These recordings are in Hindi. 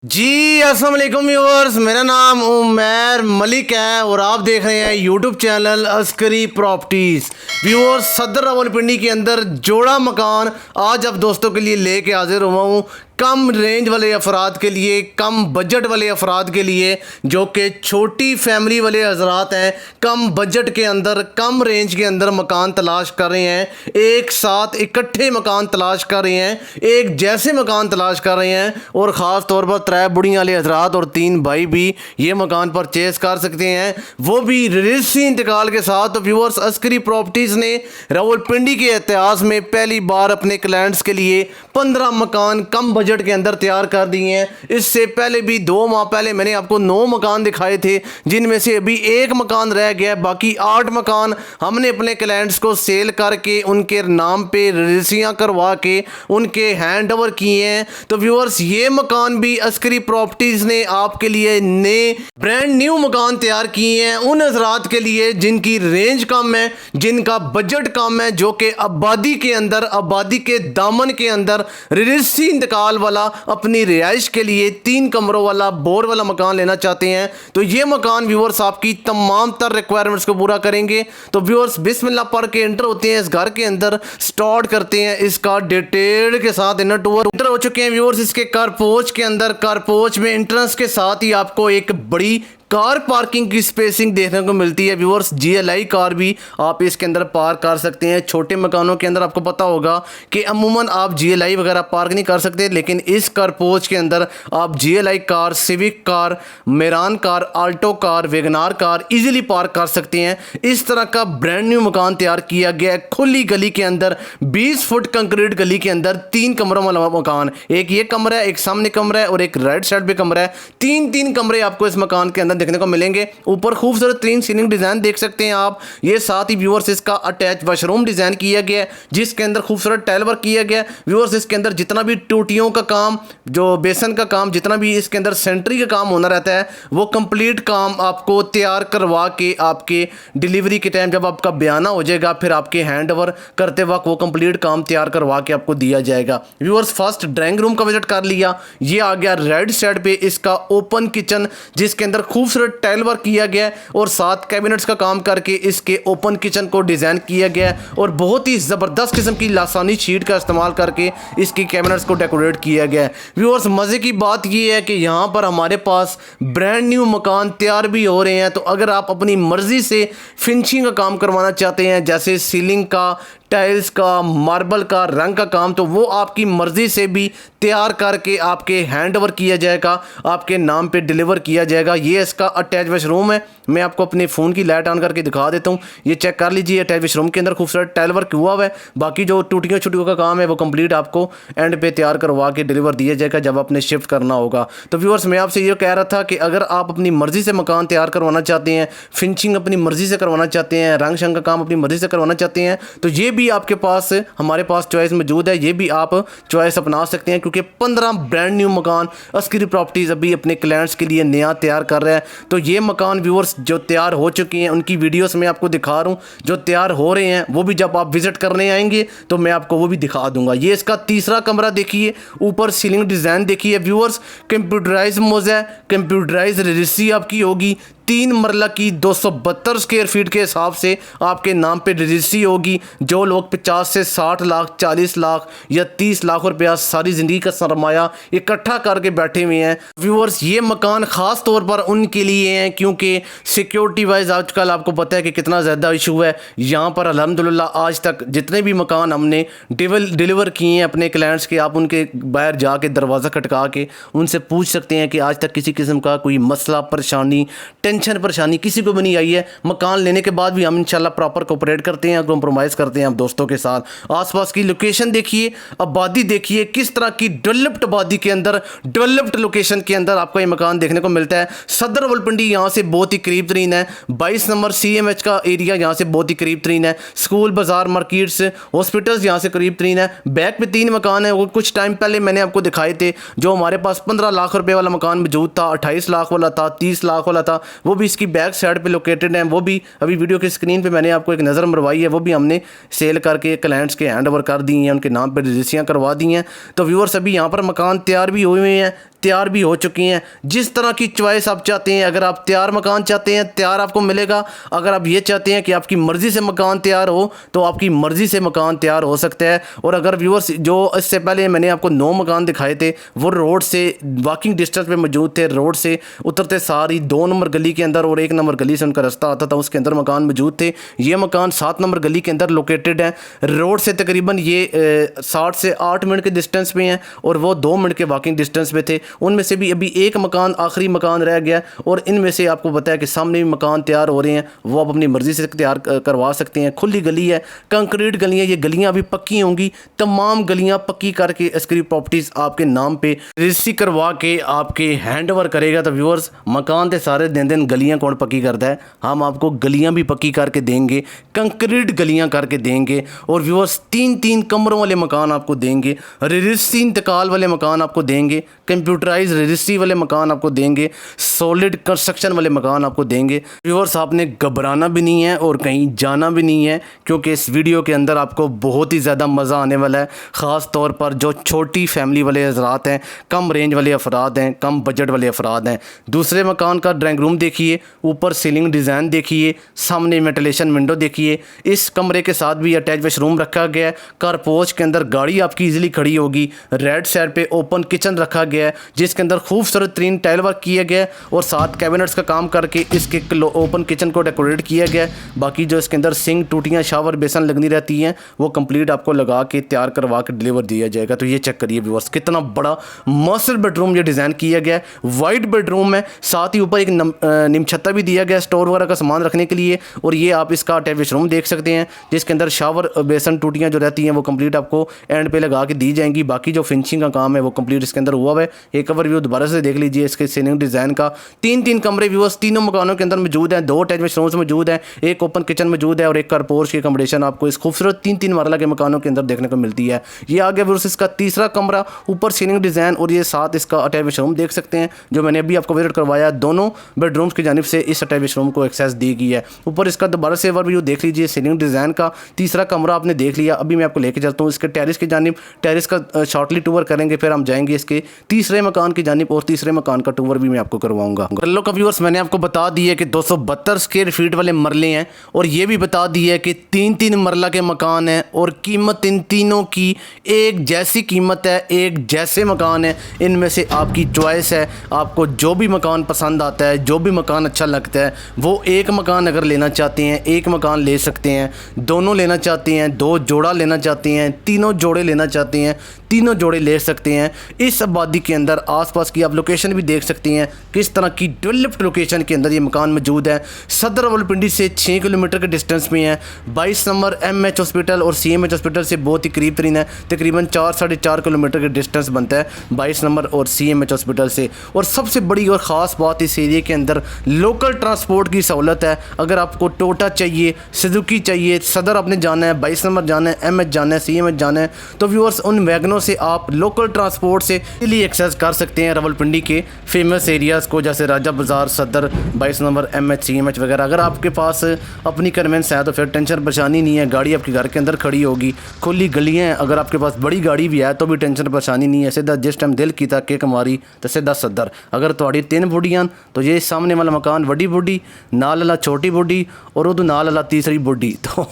जी अस्सलाम वालेकुम व्यूअर्स, मेरा नाम उमैर मलिक है और आप देख रहे हैं YouTube channel Askari properties. Viewers, सदर रावलपिंडी के अंदर जोड़ा मकान आज अब दोस्तों के लिए लेके हाजिर हुआ हूँ। कम रेंज वाले अफराद के लिए, कम बजट वाले अफराद के लिए, जो कि छोटी फैमिली वाले हजरात हैं, कम बजट के अंदर, कम रेंज के अंदर मकान तलाश कर रहे हैं, एक साथ इकट्ठे मकान तलाश कर रहे हैं, एक जैसे मकान तलाश कर रहे हैं और ख़ास तौर पर 3 बुढ़ियाँ वाले हजरात और 3 भाई भी ये मकान परचेज़ कर सकते हैं, वो भी रिजसी इंतकाल के साथ। तो व्यूअर्स, अस्करी प्रॉपर्टीज़ ने रावलपिंडी के इतिहास में पहली बार अपने क्लाइंट्स के लिए 15 मकान कम बजट के अंदर तैयार कर दिए हैं। इससे पहले भी 2 माह पहले मैंने आपको 9 मकान दिखाए थे, जिनमें से अभी 1 मकान रह गया है। बाकी 8 मकान हमने अपने क्लाइंट्स को सेल करके उनके नाम पे रजिस्ट्रियाँ करवा के उनके हैंड ओवर किए हैं। तो व्यूअर्स, ये मकान भी अस्करी प्रॉपर्टीज़ ने आपके लिए नए ब्रांड न्यू मकान तैयार किए हैं उन हजरात के लिए जिनकी रेंज कम है, जिनका बजट कम है, जो कि आबादी के अंदर, आबादी के दामन के अंदर रिजसी इंतकाल वाला अपनी रिहाइश के लिए 3 कमरों वाला बोर वाला मकान लेना चाहते हैं। तो ये मकान व्यूअर्स आपकी तमाम तर रिक्वायरमेंट्स को पूरा करेंगे। तो व्यूअर्स, बिस्मिल्लाह पढ़ के एंटर होते हैं इस घर के अंदर, स्टार्ट करते हैं इसका डिटेल के साथ इनर टूर। एंटर हो चुके हैं व्यूअर्स इसके कारपोच के अंदर। कारपोच में एंट्रेंस के साथ ही आपको एक बड़ी कार पार्किंग की स्पेसिंग देखने को मिलती है। व्यूअर्स, जीएलआई कार भी आप इसके अंदर पार्क कर सकते हैं। छोटे मकानों के अंदर आपको पता होगा कि अमूमन आप जीएलआई वगैरह पार्क नहीं कर सकते, लेकिन इस कारपोच के अंदर आप GLI car, Civic car, Mehran car, Alto car, WagonR car easily park कर सकते हैं। इस तरह का ब्रांड न्यू मकान तैयार किया गया है खुली गली के अंदर, 20 फुट कंक्रीट गली के अंदर 3 कमरों वाला मकान। एक ये कमरा है, एक सामने कमरा है और एक राइट साइड पे कमरा है। 3 कमरे आपको इस मकान के अंदर देखने को मिलेंगे। ऊपर खूबसूरत 3 सीलिंग डिजाइन देख सकते हैं आप। ये साथ ही व्यूअर्स इसका अटैच वॉशरूम डिजाइन किया गया है, जिसके अंदर खूबसूरत टाइल वर्क किया गया है। व्यूअर्स, इसके अंदर जितना भी टूटियों का काम, जो बेसन का काम, जितना भी इसके अंदर सेंट्री का काम होना रहता है, वो कंप्लीट काम आपको तैयार करवा के आपके डिलीवरी के टाइम जब आपका बयाना हो जाएगा, फिर आपके हैंड ओवर करते वक्त वो कंप्लीट काम तैयार करवा के आपको दिया जाएगा। व्यूअर्स, फर्स्ट ड्राइंग रूम का विजिट कर लिया। ये आ गया राइट साइड पे इसका ओपन किचन, जिसके अंदर खूबसूरत टाइल वर्क किया गया है और 7 कैबिनेट्स का काम करके इसके ओपन किचन को डिजाइन किया गया है और बहुत ही जबरदस्त किस्म की लासानी शीट का इस्तेमाल करके इसकी कैबिनेट्स को डेकोरेट किया गया है। व्यूअर्स, मजे की बात यह है कि यहाँ पर हमारे पास ब्रांड न्यू मकान तैयार भी हो रहे हैं। तो अगर आप अपनी मर्जी से फिनिशिंग का काम करवाना चाहते हैं, जैसे सीलिंग का, टाइल्स का, मार्बल का, रंग का काम, तो वो आपकी मर्ज़ी से भी तैयार करके आपके हैंड ओवर किया जाएगा, आपके नाम पे डिलीवर किया जाएगा। ये इसका अटैच वॉशरूम है। मैं आपको अपने फ़ोन की लाइट ऑन करके दिखा देता हूँ। ये चेक कर लीजिए, अटैच वॉशरूम के अंदर खूबसूरत टाइल वर्क हुआ हुआ है। बाकी जो टूटियों छुटियों का काम है वो कंप्लीट आपको एंड पे तैयार करवा के डिलीवर दिया जाएगा जब आपने शिफ्ट करना होगा। तो व्यूअर्स, मैं आपसे ये कह रहा था कि अगर आप अपनी मर्ज़ी से मकान तैयार करवाना चाहते हैं, फिनिशिंग अपनी मर्ज़ी से करवाना चाहते हैं, रंग शंग का काम अपनी मर्ज़ी से करवाना चाहते हैं, तो ये भी आपके पास, हमारे पास चॉइस मौजूद है। ये भी आप चॉइस अपना सकते हैं, क्योंकि 15 ब्रांड न्यू मकान अस्करी प्रॉपर्टीज़ अभी अपने क्लाइंट्स के लिए नया तैयार कर रहा है। तो ये मकान व्यूअर्स जो तैयार हो चुकी हैं उनकी वीडियोस मैं आपको दिखा रहा हूँ, जो तैयार हो रहे हैं वो भी जब आप विजिट करने आएंगे तो मैं आपको वो भी दिखा दूंगा। ये इसका तीसरा कमरा देखिए, ऊपर सीलिंग डिज़ाइन देखिए व्यूअर्स, कंप्यूटराइज मोज़ है, कंप्यूटराइज रजिस्ट्री आपकी होगी। 3 मरला की 272 स्क्वायर फीट के हिसाब से आपके नाम पे रजिस्ट्री होगी। जो लोग 50 से 60 लाख, 40 लाख या 30 लाख रुपया सारी ज़िंदगी का सरमाया इकट्ठा करके बैठे हुए हैं, व्यूअर्स, ये मकान ख़ास तौर पर उनके लिए हैं, क्योंकि सिक्योरिटी वाइज आजकल आपको पता है कि कितना ज़्यादा इशू है। यहाँ पर अल्हम्दुलिल्लाह आज तक जितने भी मकान हमने डिलीवर किए हैं अपने क्लाइंट्स के, आप उनके बाहर जाके दरवाज़ा खटका के उनसे पूछ सकते हैं कि आज तक किसी किस्म का कोई मसला, परेशानी, टेंशन परेशानी किसी को भी नहीं आई है। मकान लेने के बाद भी हम इंशाल्लाह प्रॉपर कोऑपरेट करते हैं, कॉम्प्रोमाइज़ करते हैं हम दोस्तों के साथ। आसपास की लोकेशन देखिए, आबादी देखिए, किस तरह की डेवलप्ड आबादी के अंदर, डेवलप्ड लोकेशन के अंदर आपको ये मकान देखने को मिलता है। सदर रावलपिंडी यहाँ से बहुत ही करीब तरीन है। 22 नंबर CMH का एरिया यहाँ से बहुत ही करीब तरीन है। स्कूल, बाजार, मार्केट्स, हॉस्पिटल्स यहाँ से करीब तरीन है। बैक पे 3 मकान है, वो कुछ टाइम पहले मैंने आपको दिखाए थे। जो हमारे पास 15 लाख रुपए वाला मकान मौजूद था, 28 लाख वाला था, 30 लाख वाला था, वो भी इसकी बैक साइड पे लोकेटेड है। वो भी अभी वीडियो की स्क्रीन पे मैंने आपको एक नज़र मरवाई है, वो भी हमने सेल करके क्लाइंट्स के हैंड ओवर कर दी हैं, उनके नाम पे रजिस्ट्रियाँ करवा दी हैं। तो व्यूअर्स, अभी यहाँ पर मकान तैयार भी हुए हैं, तैयार भी हो चुकी हैं। जिस तरह की चॉइस आप चाहते हैं, अगर आप तैयार मकान चाहते हैं तैयार आपको मिलेगा। अगर आप ये चाहते हैं कि आपकी मर्ज़ी से मकान तैयार हो तो आपकी मर्ज़ी से मकान तैयार हो सकता है। और अगर व्यूअर्स जो इससे पहले मैंने आपको 9 मकान दिखाए थे वो रोड से वॉकिंग डिस्टेंस पे मौजूद थे। रोड से उतरते सारी 2 नंबर गली के अंदर और 1 नंबर गली से उनका रास्ता आता था, उसके अंदर मकान मौजूद थे। ये मकान 7 नंबर गली के अंदर लोकेटेड है। रोड से तकरीबन ये 60 से 8 मिनट के डिस्टेंस पे हैं और वो 2 मिनट के वॉकिंग डिस्टेंस पे थे। उनमें से भी अभी एक मकान आखिरी मकान रह गया और इनमें से आपको पता है कि सामने भी मकान तैयार हो रहे हैं, वो आप अपनी मर्ज़ी से तैयार करवा सकते हैं। खुली गली है, कंक्रीट गलियाँ, ये गलियाँ अभी पक्की होंगी। तमाम गलियाँ पक्की करके अस्करी प्रॉपर्टीज़ आपके नाम पे रजिस्ट्री करवा के आपके हैंड ओवर करेगा। तो व्यूअर्स मकान तो सारे दिन गलियाँ कौन पक्की करता है, हम आपको गलियाँ भी पक्की करके देंगे, कंक्रीट गलियाँ करके देंगे। और व्यूअर्स 3-3 कमरों वाले मकान आपको देंगे, रजिस्ट्री इंतकाल वाले मकान आपको देंगे, कंप्यूटराइज रजिस्ट्री वाले मकान आपको देंगे, सॉलिड कंस्ट्रक्शन वाले मकान आपको देंगे। व्यूअर्स आपने घबराना भी नहीं है और कहीं जाना भी नहीं है, क्योंकि इस वीडियो के अंदर आपको बहुत ही ज़्यादा मज़ा आने वाला है। ख़ास तौर पर जो छोटी फैमिली वाले हज़रात हैं, कम रेंज वाले अफराद हैं, कम बजट वाले अफराद हैं। दूसरे मकान का ड्राइंग रूम देखिए, ऊपर सीलिंग डिज़ाइन देखिए, सामने वेंटिलेशन विंडो देखिए। इस कमरे के साथ भी अटैच वॉशरूम रखा गया है। कारपोर्च के अंदर गाड़ी आपकी इजीली खड़ी होगी। रेड साइड पे ओपन किचन रखा गया है जिसके अंदर खूबसूरत तरीन टाइल वर्क किया गया है और 7 कैबिनेट्स का काम करके इसके ओपन किचन को डेकोरेट किया गया है। बाकी जो इसके अंदर सिंक, टूटियाँ, शावर, बेसन लगनी रहती हैं वो कंप्लीट आपको लगा के तैयार करवा के डिलीवर दिया जाएगा। तो ये चेक करिए व्यूअर्स, कितना बड़ा मास्टर बेडरूम ये डिज़ाइन किया गया है। वाइट बेडरूम है, साथ ही ऊपर एक निम छत्ता भी दिया गया स्टोर वगैरह का सामान रखने के लिए। और ये आप इसका अटैच वॉशरूम देख सकते हैं जिसके अंदर शावर, बेसन, टूटियाँ जो रहती हैं वो कंप्लीट आपको एंड पे लगा के दी जाएंगी। बाकी जो फिनिशिंग का काम है वो कंप्लीट इसके अंदर हुआ है। एक ओवरव्यू दोबारा से देख लीजिए इसके सीलिंग डिज़ाइन का। 3-3 कमरे व्यूअर्स तीनों मकानों के अंदर मौजूद हैं। 2 अटैच वॉशरूम्स मौजूद हैं, एक ओपन किचन मौजूद है और एक कारपोर्च की अकोमोडेशन आपको इस खूबसूरत 3-3 मरला के मकानों के अंदर देखने को मिलती है। ये आ गया व्यूअर्स इसका तीसरा कमरा, ऊपर सीलिंग डिज़ाइन और ये साथ इसका अटैच वॉशरूम देख सकते हैं जो मैंने अभी आपको विजिट करवाया। दोनों बेडरूम्स की जानिब से इस अटैच वॉशरूम को एक्सेस दी गई है। ऊपर इसका दोबारा से ओवरव्यू देख लीजिए, सीलिंग डिज़ाइन का तीसरा कमरा आपने देख लिया। अभी मैं आपको लेके चलता हूँ इसके टेरिस की जानिब। टेरिस का शॉर्टली टूर करेंगे, फिर हम जाएंगे इसके तीसरे मकान की जानिब और तीसरे मकान का टूर भी मैं आपको करवाऊंगा। लो का व्यूअर्स, मैंने आपको बता दिया कि 272 स्क्वायर फीट वाले मरले हैं और ये भी बता दिया है कि 3-3 मरला के मकान हैं और कीमत इन तीनों की एक जैसी कीमत है, एक जैसे मकान है। इनमें से आपकी चॉइस है, आपको जो भी मकान पसंद आता है, जो भी मकान अच्छा लगता है वो एक मकान अगर लेना चाहते हैं एक मकान ले सकते हैं, दोनों लेना चाहते हैं, 2 जोड़ा लेना चाहते हैं, तीनों जोड़े लेना चाहते हैं, तीनों जोड़े ले सकते हैं। इस आबादी के अंदर आसपास की आप लोकेशन भी देख सकती हैं किस तरह की डेवलप्ड लोकेशन के अंदर ये मकान मौजूद है। सदर रावलपिंडी से 6 किलोमीटर के डिस्टेंस में है। 22 नंबर MH हॉस्पिटल और CMH हॉस्पिटल से बहुत ही करीब तरीन है, तकरीबन 4-4.5 किलोमीटर के डिस्टेंस बनता है 22 नंबर और CMH हॉस्पिटल से। और सबसे बड़ी और ख़ास बात इस एरिया के अंदर लोकल ट्रांसपोर्ट की सहूलत है। अगर आपको टोटा चाहिए, सुजुकी चाहिए, सदर आपने जाना है, 22 नंबर जाना है, MH जाना है, CMH जाना है, तो व्यूअर्स उन वैगनों से आप लोकल ट्रांसपोर्ट से इजीली एक्सेस कर सकते हैं रावलपिंडी के फेमस एरियाज़ को, जैसे राजा बाज़ार, सदर, 22 नंबर, MH, CMH वगैरह। अगर आपके पास अपनी कन्वेंस है तो फिर टेंशन परेशानी नहीं है, गाड़ी आपके घर के अंदर खड़ी होगी, खुली गलियाँ हैं। अगर आपके पास बड़ी गाड़ी भी है तो भी टेंशन परेशानी नहीं है, सीधा जिस टाइम दिल कीता केक मारी तो सीधा सदर। अगर थोड़ी 3 बुढ़ियां तो ये सामने वाला मकान वड्डी बुढ़ी, नाल वाला छोटी बुढ़ी और उधर नाल वाला तीसरी बुढ़ी। तो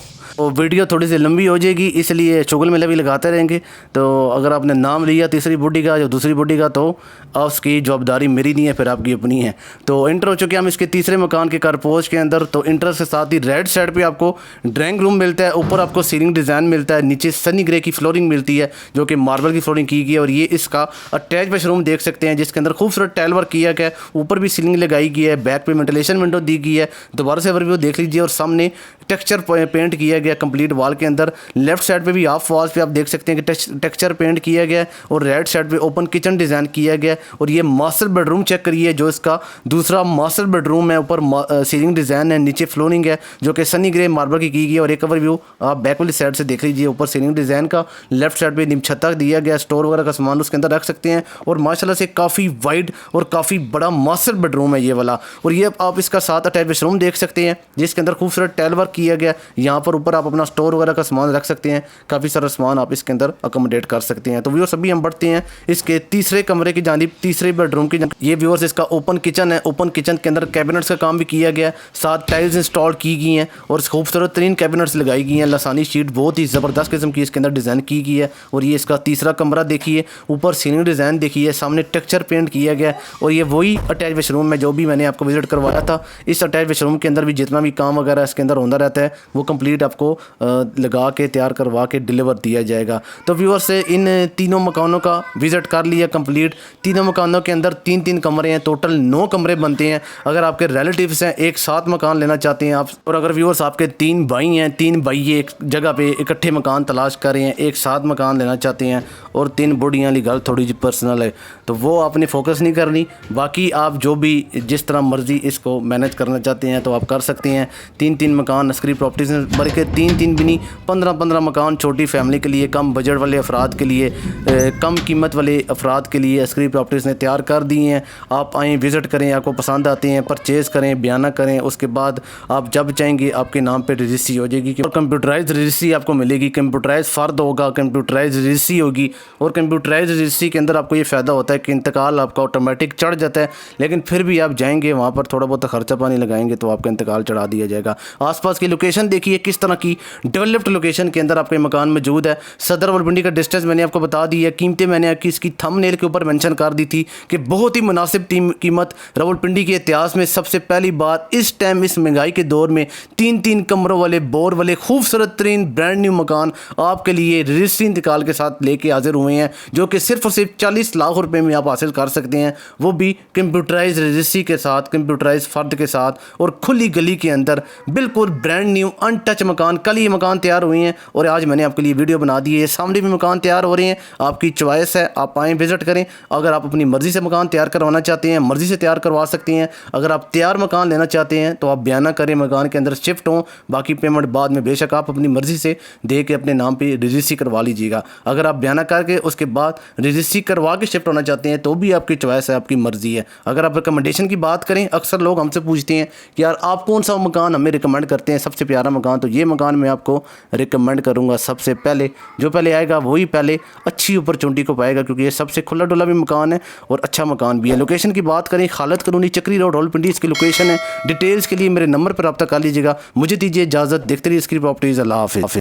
वीडियो थोड़ी सी लंबी हो जाएगी, इसलिए चुगल मेले भी लगाते रहेंगे। तो अगर आपने नाम लिया तीसरी बुढ़ी का या दूसरी बुढ़ी का तो उसकी जवाबदारी मेरी नहीं है, फिर आपकी अपनी है। तो इंटर हो चुके हैं हम इसके तीसरे मकान के कारपोर्च के अंदर। तो इंटर के साथ ही रेड साइड पे आपको ड्राइंग रूम मिलता है, ऊपर आपको सीलिंग डिज़ाइन मिलता है, नीचे सनी ग्रे की फ्लोरिंग मिलती है जो कि मार्बल की फ्लोरिंग की गई है। और ये इसका अटैच वॉशरूम देख सकते हैं जिसके अंदर खूबसूरत टाइल वर्क किया गया है, ऊपर भी सीलिंग लगाई गई है, बैक पे वेंटिलेशन विंडो दी गई है। दोबारा से ओवरव्यू देख लीजिए और सामने टेक्सचर पेंट किया गया कंप्लीट वाल के अंदर। लेफ्ट साइड पे भी हाफ वॉल्स पे आप देख सकते हैं कि टेक्सचर पेंट किया गया है और राइट साइड पे ओपन किचन डिज़ाइन किया गया है। और ये मास्टर बेडरूम चेक करिए जो इसका दूसरा मास्टर बेडरूम है। ऊपर सीलिंग डिज़ाइन है, नीचे फ्लोरिंग है जो कि सनी ग्रे मार्बल की गई है। और एक ओवरव्यू आप बैक वाली साइड से देख लीजिए, ऊपर सीलिंग डिज़ाइन का, लेफ्ट साइड पे निमछत्ता दिया गया, स्टोर वगैरह का सामान उसके अंदर रख सकते हैं। और माशाल्लाह से काफ़ी वाइड और काफ़ी बड़ा मास्टर बेडरूम है ये वाला। और ये आप इसका साथ अटैच वॉशरूम देख सकते हैं जिसके अंदर खूबसूरत टाइल वर्क किया गया। यहाँ पर ऊपर आप अपना स्टोर वगैरह का सामान रख सकते हैं, काफ़ी सारा सामान आप इसके अंदर अकोमोडेट कर सकते हैं। तो व्यूअर्स अभी हम बढ़ते हैं इसके तीसरे कमरे की जानिब, तीसरे बेडरूम की जानिब। ये व्यूअर्स इसका ओपन किचन है। ओपन किचन के अंदर कैबिनेट्स का काम भी किया गया है, साथ टाइल्स इंस्टॉल की गई हैं और खूबसूरत तरीन कैबिनेट्स लगाई गई हैं। लसानी शीट बहुत ही ज़बरदस्त किस्म की इसके अंदर डिज़ाइन की गई है। और ये इसका तीसरा कमरा देखिए, ऊपर सीलिंग डिज़ाइन देखिए, सामने टेक्सचर पेंट किया गया है। और ये वही अटैच वॉशरूम है जो भी मैंने आपको विजिट करवाया था। इस अटैच वॉशरूम के अंदर भी जितना भी काम वगैरह इसके अंदर होता रहता है वो कंप्लीट आपको लगा के तैयार करवा के डिलीवर दिया जाएगा। तो व्यूअर्स से इन तीनों मकानों का विजिट कर लिया कंप्लीट। तीनों मकानों के अंदर 3-3 कमरे हैं, टोटल 9 कमरे बनते हैं। अगर आपके रिलेटिव्स हैं, एक साथ मकान लेना चाहते हैं आप, और अगर व्यूअर्स आपके 3 भाई हैं, 3 भाई एक जगह पे इकट्ठे मकान तलाश कर रहे हैं, एक साथ मकान लेना चाहते हैं, और 3 बुढ़ियाँ वाली गल थोड़ी जी पर्सनल है तो वो आपने फोकस नहीं करनी। बाकी आप जो भी जिस तरह मर्जी इसको मैनेज करना चाहते हैं तो आप कर सकते हैं। 3-3 मकान अस्करी प्रॉपर्टीज में भर के 3-3 भी नहीं, 15-15 मकान छोटी फैमिली के लिए, कम बजट वाले अफराद के लिए, कम कीमत वाले अफराद के लिए अस्करी प्रॉपर्टीज़ ने तैयार कर दी हैं। आप आएँ, विज़िट करें, आपको पसंद आते हैं परचेज़ करें, बयाना करें। उसके बाद आप जब चाहेंगे आपके नाम पर रजिस्ट्री हो जाएगी और कंप्यूटराइज रजिस्ट्री आपको मिलेगी। कंप्यूटराइज फ़र्द होगा, कंप्यूटराइज रजिस्ट्री होगी। और कंप्यूटराइज रजिस्ट्री के अंदर आपको ये फ़ायदा होता है कि इंतकाल आपका ऑटोमेटिक चढ़ जाता है, लेकिन फिर भी आप जाएंगे वहाँ पर थोड़ा बहुत खर्चा पानी लगाएंगे तो आपका इंतकाल चढ़ा दिया जाएगा। आसपास की लोकेशन देखिए किस तरह की डेवलप्ड लोकेशन के अंदर आपके मकान मौजूद है। सदर रावलपिंडी का डिस्टेंस मैंने आपको बता दी है। कीमतें मैंने आपकी इसकी थंबनेल के ऊपर मेंशन कर दी थी कि बहुत ही मुनासिब कीमत। रावलपिंडी के इतिहास में सबसे पहली बार इस टाइम इस महंगाई के दौर में 3-3 कमरों वाले बोर वाले खूबसूरत तरीन ब्रांड न्यू मकान आपके लिए रजिस्ट्री इंतकाल के साथ लेके हाजिर हुए हैं, जो कि सिर्फ और सिर्फ 40 लाख रुपए में आप हासिल कर सकते हैं, वो भी कंप्यूटराइज रजिस्ट्री के साथ, कंप्यूटराइज फ़र्द के साथ, और खुली गली के अंदर बिल्कुल ब्रांड न्यू अनटच मकान। कल ये मकान तैयार हुए हैं और आज मैंने आपके लिए वीडियो बना दी है। ये सामने भी मकान तैयार हो रहे हैं, आपकी चॉइस है, आप आएँ विजिट करें। अगर आप अपनी मर्ज़ी से मकान तैयार करवाना चाहते हैं, मर्ज़ी से तैयार करवा सकते हैं। अगर आप तैयार मकान लेना चाहते हैं तो आप बयाना करें, मकान के अंदर शिफ्ट हों, बाकी पेमेंट बाद में बेशक आप अपनी मर्ज़ी से दे के अपने नाम पर रजिस्ट्री करवा लीजिएगा। अगर आप बयाना करके उसके बाद रजिस्ट्री करवा के शिफ्ट होना चाहते हैं तो भी आपकी चॉइस है, आपकी मर्ज़ी है। अगर आप रिकमेंडेशन की बात करें, अक्सर लोग हमसे पूछते हैं कि यार आप कौन सा मकान हमें रिकमेंड करते हैं सबसे प्यारा मकान, तो ये मकान मैं आपको रिकमेंड करूंगा सबसे पहले। जो पहले आएगा वही पहले अच्छी अपॉर्चुनिटी को पाएगा, क्योंकि ये सबसे खुला डुला भी मकान है और अच्छा मकान भी है। लोकेशन की बात करें, खालिद कॉलोनी चक्री रोड रावलपिंडी इसकी लोकेशन है। डिटेल्स के लिए मेरे नंबर पर रब्ता कर लीजिएगा। मुझे दीजिए इजाज़त, देखते रहिए अस्करी प्रॉपर्टीज़। अल्लाह हाफ़िज़।